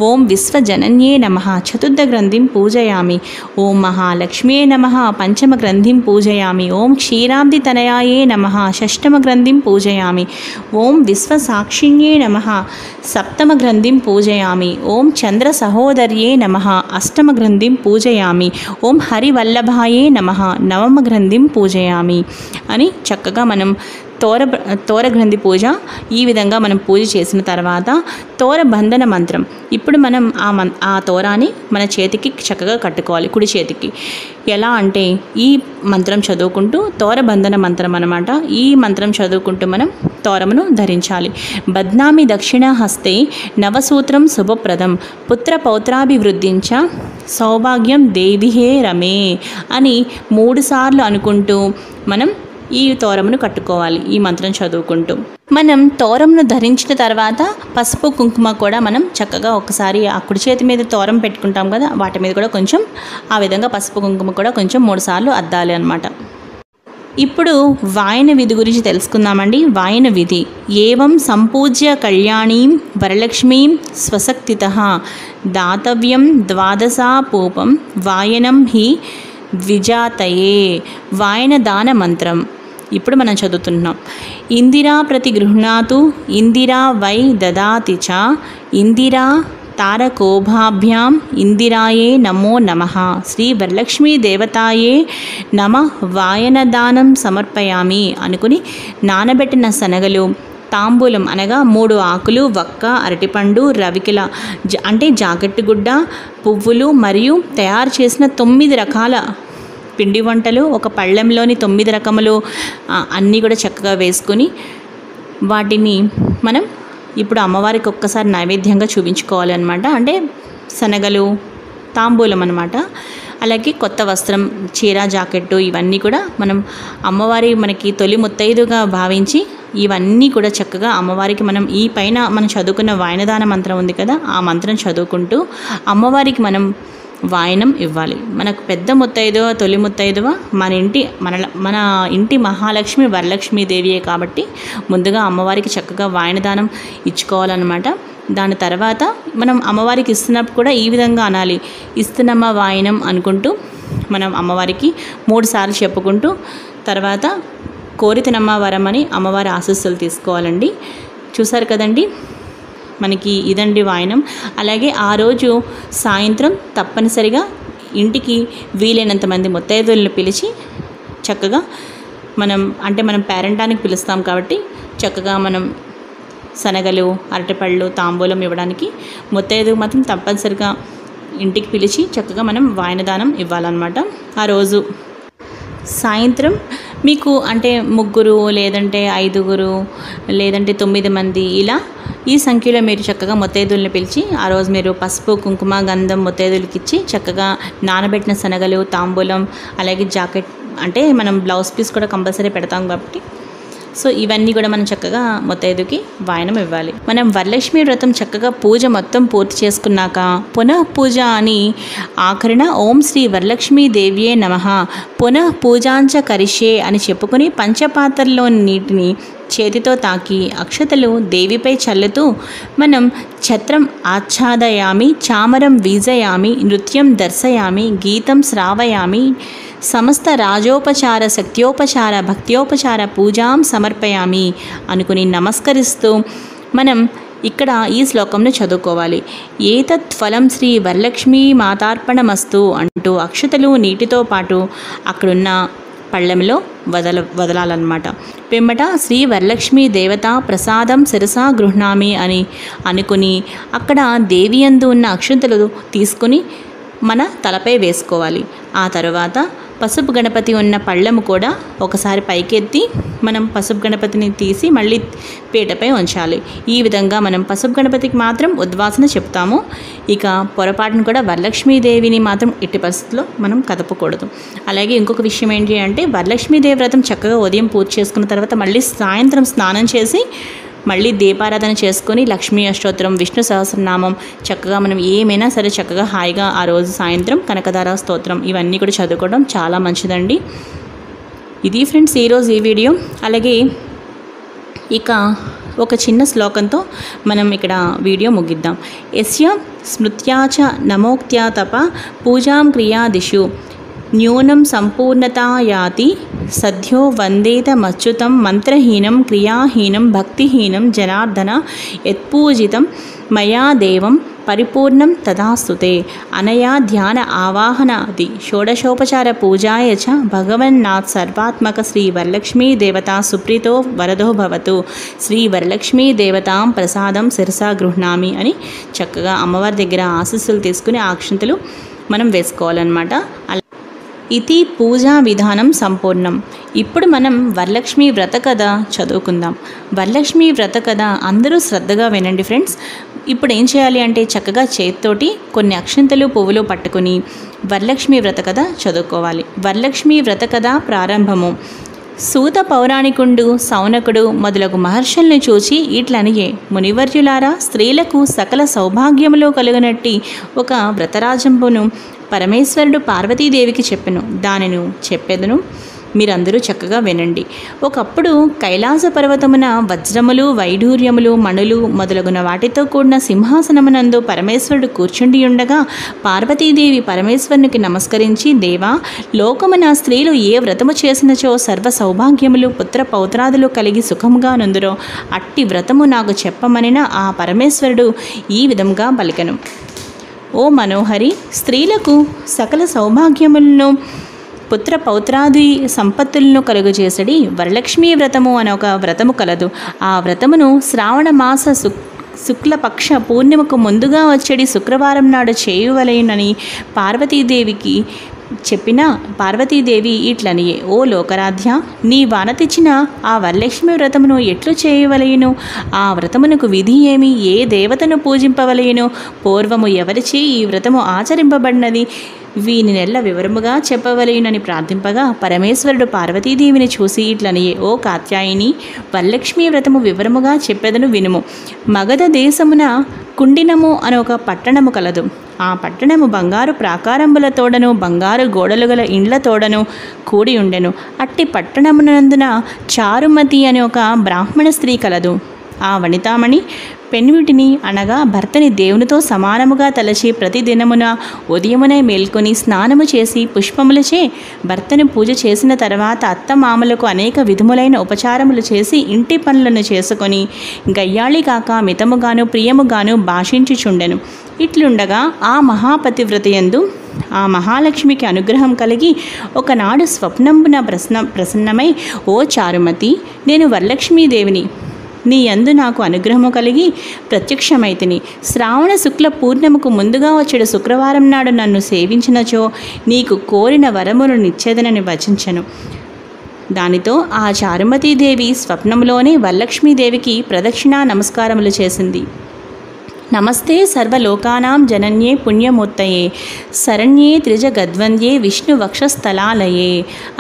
ఓం విశ్వజనన్యే నమః చతుర్థ గ్రంథిం పూజయామి. ఓం మహాలక్ష్మ్యే నమః పంచమ గ్రంథిం పూజయామి. ఓం క్షీరాబ్ది తనయాయే నమః షష్టమ గ్రంథిం పూజయామి. ఓం విశ్వసాక్షిణ్యే నమః సప్తమ గ్రంథిం పూజయామి. ఓం చంద్ర సహోదర్యే నమః అష్టమ గ్రంథిం పూజయామి. ఓం హరివల్లభాయే నమః నవమ గ్రంథిం పూజయామి అని చక్కగా మనం తోరగ్రంథి పూజ ఈ విధంగా మనం పూజ చేసిన తర్వాత తోరబంధన మంత్రం. ఇప్పుడు మనం ఆ తోరాన్ని మన చేతికి చక్కగా కట్టుకోవాలి, కుడి చేతికి. ఎలా అంటే ఈ మంత్రం చదువుకుంటూ, తోరబంధన మంత్రం అన్నమాట, ఈ మంత్రం చదువుకుంటూ మనం తోరమును ధరించాలి. బద్నామి దక్షిణ హస్తే నవసూత్రం శుభప్రదం పుత్ర పౌత్రాభివృద్ధించ సౌభాగ్యం దేవిహే రమే అని 3 సార్లు అనుకుంటూ మనం ఈ తోరమును కట్టుకోవాలి. ఈ మంత్రం చదువుకుంటూ మనం తోరంను ధరించిన తర్వాత పసుపు కుంకుమ కూడా మనం చక్కగా ఒకసారి ఆ కుడి చేతి మీద తోరం పెట్టుకుంటాం కదా, వాటి మీద కూడా కొంచెం ఆ విధంగా పసుపు కుంకుమ కూడా కొంచెం 3 సార్లు అద్దాలి అన్నమాట. ఇప్పుడు వాయన విధి గురించి తెలుసుకుందామండి. వాయన విధి: ఏవం సంపూజ్య కళ్యాణీం వరలక్ష్మీం స్వశక్తితః దాతవ్యం ద్వాదశాపూపం వాయనం హి ద్విజాతయే. వాయన దాన మంత్రం ఇప్పుడు మనం చదువుతున్నాం. ఇందిరా ప్రతి గృహ్ణాతు ఇందిరా వై దదాతి చ ఇందిరా తారకోభాభ్యాం ఇందిరాయే నమో నమః శ్రీ వరలక్ష్మీ దేవతాయే నమ వాయనదానం సమర్పయామి అనుకుని నానబెట్టిన శనగలు, తాంబూలం అనగా 3 ఆకులు, వక్క, అరటిపండు, రవికిల అంటే జాకెట్టు గుడ్డ, పువ్వులు మరియు తయారు చేసిన 9 రకాల పిండి వంటలు, ఒక పళ్ళెంలోని 9 రకములు అన్నీ కూడా చక్కగా వేసుకుని వాటిని మనం ఇప్పుడు అమ్మవారికి ఒక్కసారి నైవేద్యంగా చూపించుకోవాలి అన్నమాట. అంటే శనగలు, తాంబూలం అన్నమాట. అలాగే కొత్త వస్త్రం, చీర, జాకెట్టు ఇవన్నీ కూడా మనం అమ్మవారి మనకి తొలి ముత్తైదుగా భావించి ఇవన్నీ కూడా చక్కగా అమ్మవారికి మనం ఈ పైన మనం చదువుకున్న వాయనదాన మంత్రం ఉంది కదా, ఆ మంత్రం చదువుకుంటూ అమ్మవారికి మనం వాయనం ఇవ్వాలి. మనకు పెద్ద ముత్తైదువ, తొలి ముత్తైదువ మన ఇంటి మహాలక్ష్మి వరలక్ష్మీదేవియే కాబట్టి ముందుగా అమ్మవారికి చక్కగా వాయనదానం ఇచ్చుకోవాలన్నమాట. దాని తర్వాత మనం అమ్మవారికి ఇస్తున్నప్పుడు కూడా ఈ విధంగా అనాలి: ఇస్తున్నమ్మ వాయనం అనుకుంటూ మనం అమ్మవారికి 3 సార్లు చెప్పుకుంటూ తర్వాత కోరితనమ్మ వరం అని అమ్మవారి ఆశీస్సులు తీసుకోవాలండి. చూసారు కదండి, మనకి ఇదండి వాయనం. అలాగే ఆ రోజు సాయంత్రం తప్పనిసరిగా ఇంటికి వీలైనంత మంది ముత్తైదువులను పిలిచి చక్కగా మనం పేరంటానికి పిలుస్తాం కాబట్టి చక్కగా మనం శనగలు, అరటిపళ్ళు, తాంబూలం ఇవ్వడానికి ముత్తైదువు మాత్రం తప్పనిసరిగా ఇంటికి పిలిచి చక్కగా మనం వాయనదానం ఇవ్వాలన్నమాట. ఆ రోజు సాయంత్రం మీకు అంటే 3 లేదంటే 5 లేదంటే 9 మంది ఇలా ఈ సంఖ్యలో మీరు చక్కగా ముత్తైదువులను పిలిచి ఆ రోజు మీరు పసుపు, కుంకుమ, గంధం ముత్తైదువులకి ఇచ్చి చక్కగా నానబెట్టిన శనగలు, తాంబూలం, అలాగే జాకెట్ అంటే మనం బ్లౌజ్ పీస్ కూడా కంపల్సరీ పెడతాం కాబట్టి సో ఇవన్నీ కూడా మనం చక్కగా ముత్తైదుకి వాయనం ఇవ్వాలి. మనం వరలక్ష్మి వ్రతం చక్కగా పూజ మొత్తం పూర్తి చేసుకున్నాక పునః పూజ అని ఆఖరిన ఓం శ్రీ వరలక్ష్మీ దేవ్యే నమః పునః పూజాంచ కరిష్యే అని చెప్పుకుని పంచపాత్రలోని నీటిని చేతితో తాకి అక్షతలు దేవిపై చల్లుతూ మనం ఛత్రం ఆచ్ఛాదయామి, చామరం వీజయామి, నృత్యం దర్శయామి, గీతం శ్రావయామి, సమస్త రాజోపచార, శక్త్యోపచార, భక్త్యోపచార పూజాం సమర్పయామి అనుకుని నమస్కరిస్తూ మనం ఇక్కడ ఈ శ్లోకంను చదువుకోవాలి. ఏతత్ ఫలం శ్రీ వరలక్ష్మీ మాతార్పణమస్తు అంటూ అక్షతలు నీటితో పాటు అక్కడున్న పళ్ళెంలో వదలాలన్నమాట. పిమ్మట శ్రీ వరలక్ష్మీ దేవత ప్రసాదం శిరసా గృహ్ణామి అని అనుకుని అక్కడ దేవియందు ఉన్న అక్షతలు తీసుకుని మన తలపై వేసుకోవాలి. ఆ తర్వాత పసుపు గణపతి ఉన్న పళ్ళెము కూడా ఒకసారి పైకెత్తి మనం పసుపు గణపతిని తీసి మళ్ళీ పీటపై ఉంచాలి. ఈ విధంగా మనం పసుపు గణపతికి మాత్రం ఉద్వాసన చెప్తాము. ఇక పొరపాటును కూడా వరలక్ష్మీదేవిని మాత్రం ఎట్టి పరిస్థితుల్లో మనం కదపకూడదు. అలాగే ఇంకొక విషయం ఏంటి అంటే వరలక్ష్మీదేవి వ్రతం చక్కగా ఉదయం పూజ చేసుకున్న తర్వాత మళ్ళీ సాయంత్రం స్నానం చేసి మళ్ళీ దీపారాధన చేసుకొని లక్ష్మీ అష్టోత్తరం, విష్ణు సహస్రనామం చక్కగా మనం ఏమైనా సరే చక్కగా హాయిగా ఆ రోజు సాయంత్రం కనకదార స్తోత్రం ఇవన్నీ కూడా చదువుకోవడం చాలా మంచిదండి. ఇది ఫ్రెండ్స్ ఈరోజు ఈ వీడియో. అలాగే ఇక ఒక చిన్న శ్లోకంతో మనం ఇక్కడ వీడియో ముగిద్దాం. యస్య స్మృత్యాచ నమోక్త్యా తప పూజాం క్రియాదిషు న్యూనం సంపూర్ణతా యాతి సద్యో వందేతమచ్యుతం మంత్రహీనం క్రియాహీనం భక్తిహీనం జనార్దన యత్పూజితం మయా దేవం పరిపూర్ణం తదాస్తుతే అనయా ధ్యాన ఆవాహనాది షోడశోపచార పూజాయ చ భగవన్నాథ్ సర్వాత్మక శ్రీ వరలక్ష్మీ దేవతా సుప్రీతో వరదో భవతు శ్రీ వరలక్ష్మీ దేవతాం ప్రసాదం శిరసా గృహ్ణామి అని చక్కగా అమ్మవారి దగ్గర ఆశీస్సులు తీసుకుని అక్షంతలు మనం వేసుకోవాలన్నమాట. ఇది పూజా విధానం సంపూర్ణం. ఇప్పుడు మనం వరలక్ష్మి వ్రత కథ చదువుకుందాం. వరలక్ష్మి వ్రత కథ అందరూ శ్రద్ధగా వినండి ఫ్రెండ్స్. ఇప్పుడు ఏం చేయాలి అంటే చక్కగా చేతితోటి కొన్ని అక్షంతలు పువ్వులు పట్టుకుని వరలక్ష్మి వ్రత కథ చదువుకోవాలి. వరలక్ష్మి వ్రత కథ ప్రారంభము. సూత పౌరాణికుండు సౌనకుడు మొదలగు మహర్షుల్ని చూచి ఇట్లనియే, మునివర్యులారా, స్త్రీలకు సకల సౌభాగ్యములు కలుగునట్టి ఒక వ్రతరాజంబును పరమేశ్వరుడు పార్వతీదేవికి చెప్పెను. దానిని చెప్పెదను, మీరందరూ చక్కగా వినండి. ఒకప్పుడు కైలాస పర్వతమున వజ్రములు, వైఢూర్యములు, మణులు మొదలగున వాటితో కూడిన సింహాసనమునందు పరమేశ్వరుడు కూర్చుండి ఉండగా పార్వతీదేవి పరమేశ్వరునికి నమస్కరించి, దేవా, లోకమున స్త్రీలు ఏ వ్రతము చేసినచో సర్వ సౌభాగ్యములు పుత్ర పౌత్రాదులు కలిగి సుఖముగా నుందురో అట్టి వ్రతము నాకు చెప్పమనిన ఆ పరమేశ్వరుడు ఈ విధంగా పలికెను. ఓ మనోహరి, స్త్రీలకు సకల సౌభాగ్యములను పుత్ర పౌత్రాది సంపత్తులను కలుగజేసడి వరలక్ష్మీ వ్రతము అనే ఒక వ్రతము కలదు. ఆ వ్రతమును శ్రావణ మాస శుక్లపక్ష పూర్ణిమకు ముందుగా వచ్చేది శుక్రవారం నాడు చేయవలెనని పార్వతీదేవికి చెప్పిన పార్వతీదేవి ఇట్లనియే, ఓ లోకరాధ్య, నీ వానతిచ్చిన ఆ వరలక్ష్మి వ్రతమును ఎట్లు చేయవలయును? ఆ వ్రతమునకు విధి ఏమి? ఏ దేవతను పూజింపవలయును? పూర్వము ఎవరిచే ఈ వ్రతము ఆచరింపబడినది? వీని నెల్ల వివరముగా చెప్పవలయునని ప్రార్థింపగా పరమేశ్వరుడు పార్వతీదేవిని చూసి ఇట్లనియే, ఓ కాత్యాయిని, వరలక్ష్మీ వ్రతము వివరముగా చెప్పెదను వినుము. మగధ దేశమున కుండినము అనే ఒక పట్టణము కలదు. ఆ పట్టణము బంగారు ప్రాకారంబులతోడను బంగారు గోడలు గల ఇండ్లతోడను కూడి ఉండెను. అట్టి పట్టణమునందున చారుమతి అనే ఒక బ్రాహ్మణ స్త్రీ కలదు. ఆ వనితామణి పెన్విటిని అనగా భర్తని దేవునితో సమానముగా తలచి ప్రతిదినమున ఉదయమునే మేల్కొని స్నానము చేసి పుష్పములచే భర్తను పూజ చేసిన తర్వాత అత్తమామలకు అనేక విధములైన ఉపచారములు చేసి ఇంటి పనులను చేసుకొని గయ్యాళి కాక మితముగాను ప్రియముగాను భాషించుచుండెను. ఇట్లుండగా ఆ మహాపతివ్రతయందు ఆ మహాలక్ష్మికి అనుగ్రహం కలిగి ఒకనాడు స్వప్నంబున ప్రసన్నమై, ఓ చారుమతి, నేను వరలక్ష్మీదేవిని, నీ యందు నాకు అనుగ్రహము కలిగి ప్రత్యక్షమైతిని. శ్రావణ శుక్ల పూర్ణిమకు ముందుగా వచ్చేడు శుక్రవారం నాడు నన్ను సేవించినచో నీకు కోరిన వరమును నిచ్చేదనని వచించను. దానితో ఆ చారుమతీదేవి స్వప్నంలోనే వరలక్ష్మీదేవికి ప్రదక్షిణా నమస్కారములు చేసింది. నమస్తే సర్వలోకానాం జనన్యే పుణ్యమూర్తయే శరణ్యే త్రిజగద్వంద్యే విష్ణు వక్షస్థలాలయే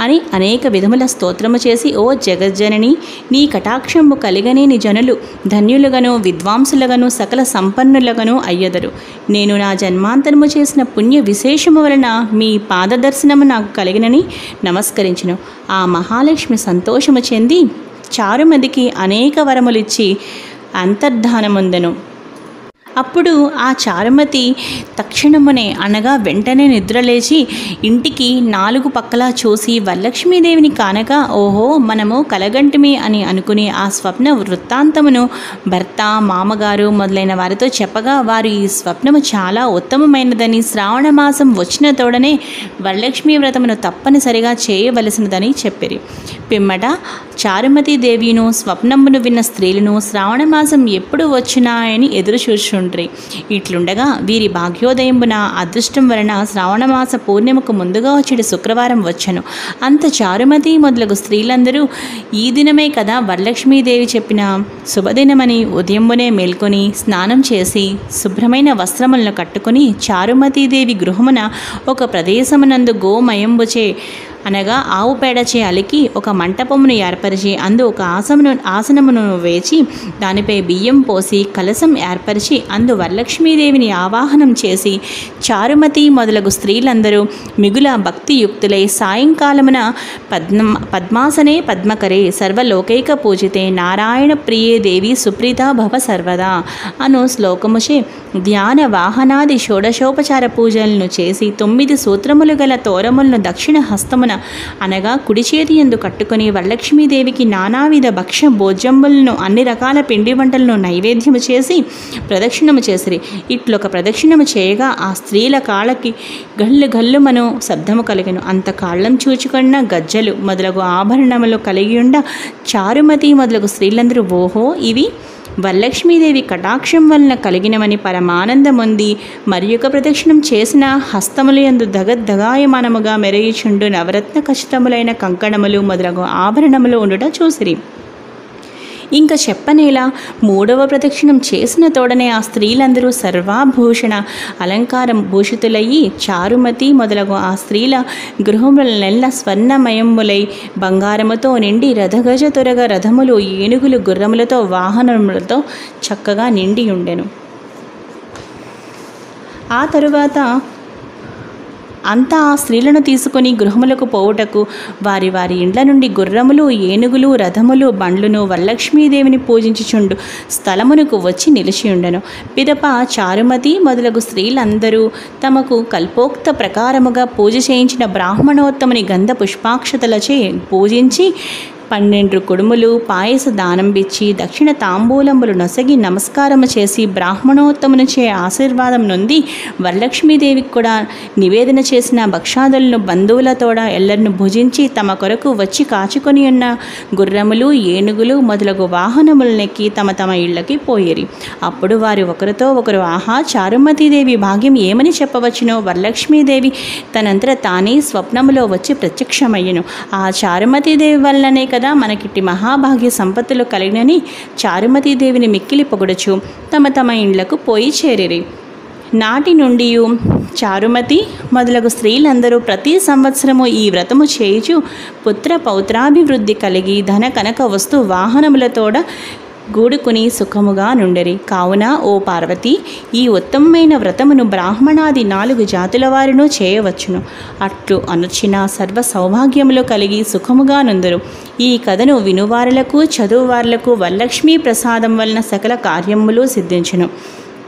అని అనేక విధముల స్తోత్రము చేసి, ఓ జగజ్జనని, నీ కటాక్షంబు కలిగనేని జనులు ధన్యులుగను విద్వాంసులుగను సకల సంపన్నులుగను అయ్యదరు. నేను నా జన్మాంతరము చేసిన పుణ్య విశేషము వలన మీ పాదదర్శనము నాకు కలిగినని నమస్కరించును. ఆ మహాలక్ష్మి సంతోషము చెంది చారుమతికి అనేక వరములిచ్చి అంతర్ధానముందెను. అప్పుడు ఆ చారుమతి తక్షణమునే అనగా వెంటనే నిద్రలేచి ఇంటికి 4 పక్కలా చూసి వరలక్ష్మీదేవిని కానక, ఓహో, మనము కలగంటిమి అని అనుకుని ఆ స్వప్న వృత్తాంతమును భర్త, మామగారు మొదలైన వారితో చెప్పగా వారు ఈ స్వప్నము చాలా ఉత్తమమైనదని, శ్రావణ మాసం వచ్చిన తోడనే వరలక్ష్మీ వ్రతమును తప్పనిసరిగా చేయవలసినదని చెప్పిరి. పిమ్మట చారుమతీదేవిను స్వప్నమును విన్న స్త్రీలను శ్రావణ మాసం ఎప్పుడు వచ్చినాయని ఎదురు చూచుండ్రి. ఇట్లుండగా వీరి భాగ్యోదయంబున అదృష్టం వలన శ్రావణమాస పూర్ణిమకు ముందుగా వచ్చేటి శుక్రవారం వచ్చెను. అంత చారుమతి మొదలగు స్త్రీలందరూ ఈ దినమే కదా వరలక్ష్మీదేవి చెప్పిన శుభదినమని ఉదయంబునే మేల్కొని స్నానం చేసి శుభ్రమైన వస్త్రములను కట్టుకుని చారుమతీదేవి గృహమున ఒక ప్రదేశమునందు గోమయంబుచే అనగా ఆవు పేడచే అలికి ఒక మంటపమును ఏర్పరిచి అందు ఒక ఆసనమును వేచి దానిపై బియ్యం పోసి కలశం ఏర్పరిచి అందు వరలక్ష్మీదేవిని ఆవాహనం చేసి చారుమతి మొదలగు స్త్రీలందరూ మిగుల భక్తియుక్తులై సాయంకాలమున పద్మాసనే పద్మకరే సర్వలోకైక పూజితే నారాయణ ప్రియే దేవి సుప్రీత భవ సర్వదా అను శ్లోకముచే ధ్యాన వాహనాది షోడశోపచార పూజలను చేసి 9 సూత్రములు గల తోరములను దక్షిణ హస్తమున హస్తమున అనగా కుడి చేతి యందు కట్టుకొని వరలక్ష్మీదేవికి నానావిధ భక్ష్య భోజ్యంబులను అన్ని రకాల పిండి వంటలను నైవేద్యము చేసి ప్రదక్షిణము చేసిరి. ఇట్లొక ప్రదక్షిణము చేయగా ఆ స్త్రీల కాళ్ళకి గల్లు గల్లుమను శబ్దము కలిగెను. అంత కాళ్ళం చూచుకున్న గజ్జలు మొదలగు ఆభరణములు కలిగి ఉండ చారుమతి మొదలగు స్త్రీలందరూ ఓహో ఇవి వరలక్ష్మీదేవి కటాక్షం వలన కలిగినవని పరమానందముంది. మరి యొక్క ప్రదక్షిణం చేసిన హస్తములు యందు దగద్దగాయమానముగా మెరయుచుండు నవరత్న ఖచ్చితములైన కంకణములు మొదలగు ఆభరణములు ఉండుట చూసిరి. ఇంకా చెప్పనేలా మూడవ ప్రదక్షిణం చేసిన తోడనే ఆ స్త్రీలందరూ సర్వాభూషణ అలంకారం భూషితులయ్యి చారుమతి మొదలగు ఆ స్త్రీల గృహములనెల్ల స్వర్ణమయములై బంగారముతో నిండి రథగజ తురగ రథములు ఏనుగులు గుర్రములతో వాహనములతో చక్కగా నిండి ఉండెను. ఆ తరువాత అంతా ఆ స్త్రీలను తీసుకొని గృహములకు పోవుటకు వారి వారి ఇండ్ల నుండి గుర్రములు ఏనుగులు రథములు బండ్లును వరలక్ష్మీదేవిని పూజించుచుండు స్థలమునకు వచ్చి నిలిచియుండెను. పిదప చారుమతి మొదలగు స్త్రీలందరూ తమకు కల్పోక్త ప్రకారముగా పూజ చేయించిన బ్రాహ్మణోత్తముని గంధ పుష్పాక్షతలచే పూజించి 12 కుడుములు పాయస దానం బిచ్చి దక్షిణ తాంబూలములు నొసగి నమస్కారము చేసి బ్రాహ్మణోత్తమునిచే ఆశీర్వాదం నొంది వరలక్ష్మీదేవికి కూడా నివేదన చేసిన భక్షాదులను బంధువులతోడ ఎల్లరిని భుజించి తమ కొరకు వచ్చి కాచుకొని ఉన్న గుర్రములు ఏనుగులు మొదలగు వాహనములనెక్కి తమ తమ ఇళ్ళకి పోయిరి. అప్పుడు వారు ఒకరితో ఒకరు ఆహా చారుమతీదేవి భాగ్యం ఏమని చెప్పవచ్చునో వరలక్ష్మీదేవి తనంతట తానే స్వప్నములో వచ్చి ప్రత్యక్షమయ్యను. ఆ చారుమతీదేవి వల్లనే కదా మనకిట్టి మహాభాగ్య సంపత్తులు కలిగినని చారుమతీదేవిని మిక్కిలి పొగడుచు తమ తమ ఇండ్లకు పోయి చేరిరి. నాటి నుండి చారుమతి మొదలగు స్త్రీలందరూ ప్రతి సంవత్సరము ఈ వ్రతము చేయుచు పుత్ర పౌత్రాభివృద్ధి కలిగి ధన కనక వస్తు వాహనములతోడ గూడుకుని సుఖముగా నుండిరి. కావున ఓ పార్వతి ఈ ఉత్తమమైన వ్రతమును బ్రాహ్మణాది 4 జాతుల వారిను చేయవచ్చును. అట్లు అనుచిన సర్వ సౌభాగ్యములు కలిగి సుఖముగా నుందురు. ఈ కథను వినువారులకు చదువువారులకు వరలక్ష్మీ ప్రసాదం వలన సకల కార్యములు సిద్ధించును.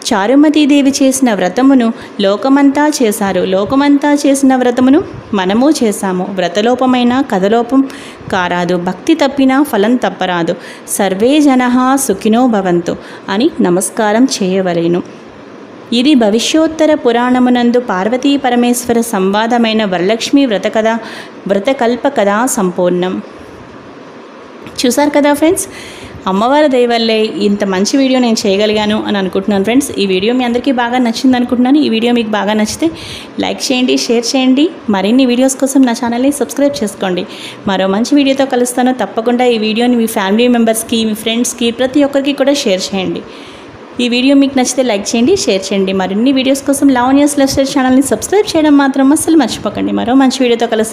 చారుమతీదేవి చేసిన వ్రతమును లోకమంతా చేశారు. లోకమంతా చేసిన వ్రతమును మనము చేశాము. వ్రతలోపమైన కథలోపం కారాదు. భక్తి తప్పినా ఫలం తప్పరాదు. సర్వే జనః సుఖినో భవంతు అని నమస్కారం చేయవలెను. ఇది భవిష్యోత్తర పురాణమునందు పార్వతీ పరమేశ్వర సంవాదమైన వరలక్ష్మీ వ్రతకల్ప కథా సంపూర్ణం. చూసారు కదా ఫ్రెండ్స్, అమ్మవారి దయ వల్లే ఇంత మంచి వీడియో నేను చేయగలిగాను అని అనుకుంటున్నాను ఫ్రెండ్స్. ఈ వీడియో మీ అందరికీ బాగా నచ్చింది అనుకుంటున్నాను. ఈ వీడియో మీకు బాగా నచ్చితే లైక్ చేయండి, షేర్ చేయండి. మరిన్ని వీడియోస్ కోసం నా ఛానల్ని సబ్స్క్రైబ్ చేసుకోండి. మరో మంచి వీడియోతో కలుస్తాను. తప్పకుండా ఈ వీడియోని మీ ఫ్యామిలీ మెంబర్స్కి, మీ ఫ్రెండ్స్కి, ప్రతి ఒక్కరికి కూడా షేర్ చేయండి. ఈ వీడియో మీకు నచ్చితే లైక్ చేయండి, షేర్ చేయండి. మరిన్ని వీడియోస్ కోసం లావణ్యాస్ లైఫ్ స్టైల్ ఛానల్ని సబ్స్క్రైబ్ చేయడం మాత్రం అస్సలు మర్చిపోకండి. మరో మంచి వీడియోతో కలుస్తాను.